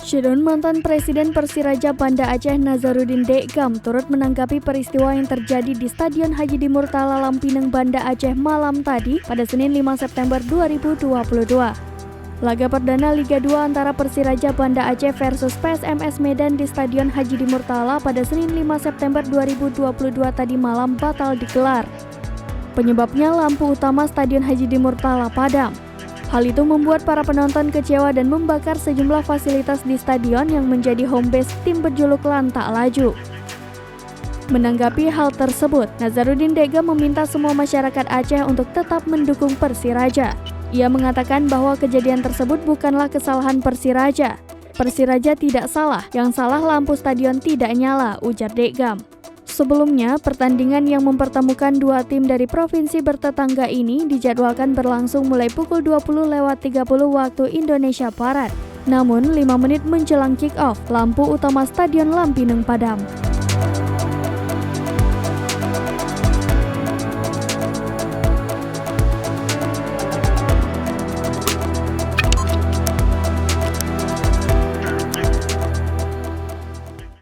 Syedun, mantan Presiden Persiraja Banda Aceh Nazarudin Dekgam turut menanggapi peristiwa yang terjadi di Stadion Haji Di Murtala Lampineng, Banda Aceh malam tadi pada Senin 5 September 2022. Laga perdana Liga 2 antara Persiraja Banda Aceh versus PSMS Medan di Stadion Haji Di Murtala pada Senin 5 September 2022 tadi malam batal digelar. Penyebabnya lampu utama Stadion Haji Di Murtala padam. Hal itu membuat para penonton kecewa dan membakar sejumlah fasilitas di stadion yang menjadi home base tim berjuluk Lantak Laju. Menanggapi hal tersebut, Nazarudin Dekgam meminta semua masyarakat Aceh untuk tetap mendukung Persiraja. Ia mengatakan bahwa kejadian tersebut bukanlah kesalahan Persiraja. Persiraja tidak salah, yang salah lampu stadion tidak nyala, ujar Dekgam. Sebelumnya, pertandingan yang mempertemukan dua tim dari provinsi bertetangga ini dijadwalkan berlangsung mulai pukul 20.30 waktu Indonesia Barat. Namun, 5 menit menjelang kick-off, lampu utama Stadion Lampineng padam.